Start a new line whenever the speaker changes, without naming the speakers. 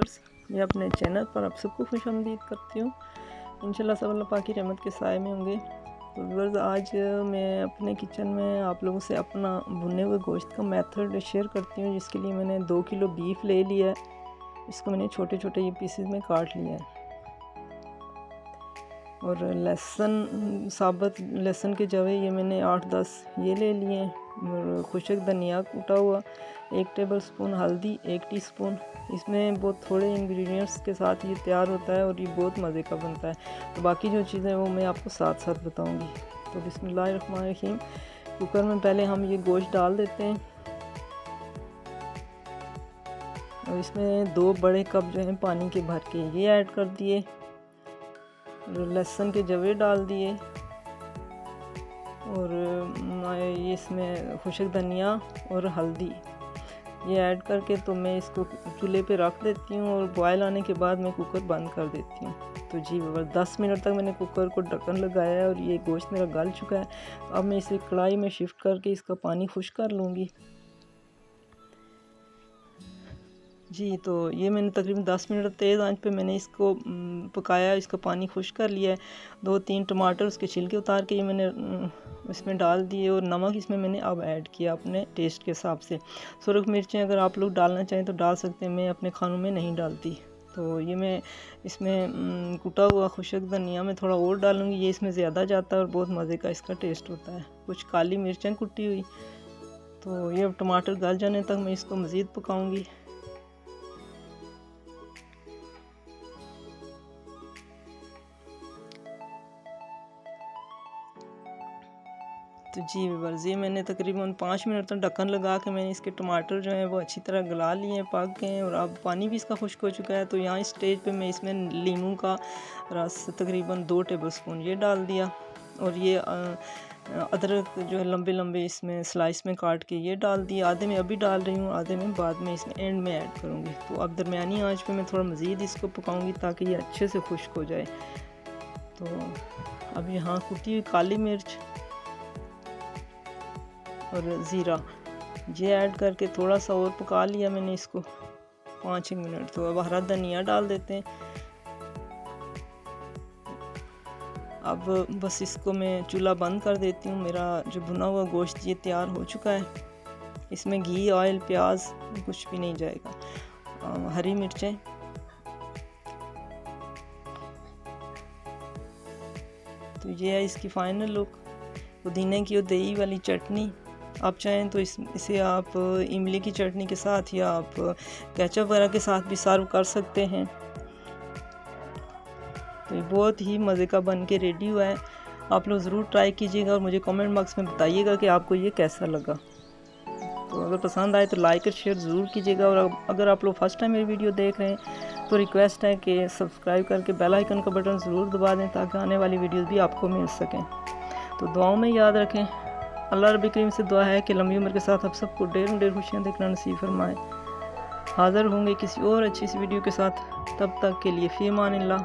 Viewers, मैं अपने channel पर आप सबको खुशामदीद करती हूँ। इंशाल्लाह सब अल्लाह पाक की रहमत के साए में होंगे। तो व्यूअर्स, आज मैं अपने किचन में आप लोगों से अपना भुने हुए गोश्त का मेथड शेयर करती हूँ, जिसके लिए मैंने 2 किलो बीफ ले लिया है। इसको मैंने छोटे छोटे ये पीसेस में काट लिया है। और लहसुन, साबुत लहसुन के जवे ये मैंने 8-10 ये ले लिए हैं। और खुशक धनिया कूटा हुआ 1 टेबल स्पून, हल्दी 1 टीस्पून। इसमें बहुत थोड़े इंग्रेडिएंट्स के साथ ये तैयार होता है और ये बहुत मज़े का बनता है। तो बाकी जो चीज़ें वो मैं आपको साथ साथ बताऊंगी। तो बिस्मिल्लाहिर्रहमानिर्रहीम, कुकर में पहले हम ये गोश्त डाल देते हैं। और इसमें 2 बड़े कप जो हैं पानी के भर के ये ऐड कर दिए। लहसुन के जवे डाल दिए और ये इसमें खुशक धनिया और हल्दी ये ऐड करके तो मैं इसको चूल्हे पे रख देती हूँ। और बॉयल आने के बाद मैं कुकर बंद कर देती हूँ। तो जी 10 मिनट तक मैंने कुकर को ढक्कन लगाया है और ये गोश्त मेरा गल चुका है। अब मैं इसे कढ़ाई में शिफ्ट करके इसका पानी खुश कर लूँगी। जी, तो ये मैंने तकरीबन 10 मिनट तेज़ आंच पे मैंने इसको पकाया, इसका पानी खुश कर लिया है। 2-3 टमाटर उसके छिलके उतार के ये मैंने इसमें डाल दिए। और नमक इसमें मैंने अब ऐड किया अपने टेस्ट के हिसाब से। सुरख मिर्चें अगर आप लोग डालना चाहें तो डाल सकते हैं, मैं अपने खानों में नहीं डालती। तो ये मैं इसमें कुटा हुआ खुशक धनिया में थोड़ा और डालूँगी, ये इसमें ज़्यादा जाता है और बहुत मज़े का इसका टेस्ट होता है। कुछ काली मिर्चें कुटी हुई। तो ये अब टमाटर गल जाने तक मैं इसको मज़ीद पकाऊँगी। तो जी व्यूअर्स, ये मैंने तकरीबन 5 मिनट तक ढक्कन लगा के मैंने इसके टमाटर जो हैं वो अच्छी तरह गला लिए हैं, पक गए हैं। और अब पानी भी इसका खुश्क हो चुका है। तो यहाँ इस स्टेज पे मैं इसमें नींबू का रस तकरीबन 2 टेबलस्पून ये डाल दिया। और ये अदरक जो है लंबे लंबे इसमें स्लाइस में काट के ये डाल दिया। आधे में अभी डाल रही हूँ, आधे में बाद में इसमें एंड में ऐड करूँगी। तो अब दरमियानी आँच पे मैं थोड़ा मज़ीद इसको पकाऊँगी ताकि ये अच्छे से खुश्क हो जाए। तो अब यहाँ कुटी हुई काली मिर्च और ज़ीरा ये ऐड करके थोड़ा सा और पका लिया मैंने इसको 5 मिनट। तो अब हरा धनिया डाल देते हैं। अब बस इसको मैं चूल्हा बंद कर देती हूँ। मेरा जो भुना हुआ गोश्त ये तैयार हो चुका है। इसमें घी, ऑयल, प्याज कुछ भी नहीं जाएगा। हरी मिर्चें, तो ये है इसकी फाइनल लुक। पुदीने की और दही वाली चटनी, आप चाहें तो इसे आप इमली की चटनी के साथ या आप केचप वगैरह के साथ भी सर्व कर सकते हैं। तो ये बहुत ही मज़े का बन के रेडी हुआ है। आप लोग ज़रूर ट्राई कीजिएगा और मुझे कमेंट बॉक्स में बताइएगा कि आपको ये कैसा लगा। तो अगर पसंद आए तो लाइक और शेयर ज़रूर कीजिएगा। और अगर आप लोग फर्स्ट टाइम मेरी वीडियो देख रहे हैं तो रिक्वेस्ट है कि सब्सक्राइब करके बेल आइकन का बटन ज़रूर दबा दें ताकि आने वाली वीडियोज़ भी आपको मिल सकें। तो दुआओं में याद रखें। अल्लाह रब्बी करीम से दुआ है कि लंबी उम्र के साथ आप सबको ढेरों ढेर खुशियाँ देखना नसीब फरमाए। हाज़िर होंगे किसी और अच्छी सी वीडियो के साथ। तब तक के लिए फ़ी अमानिल्लाह।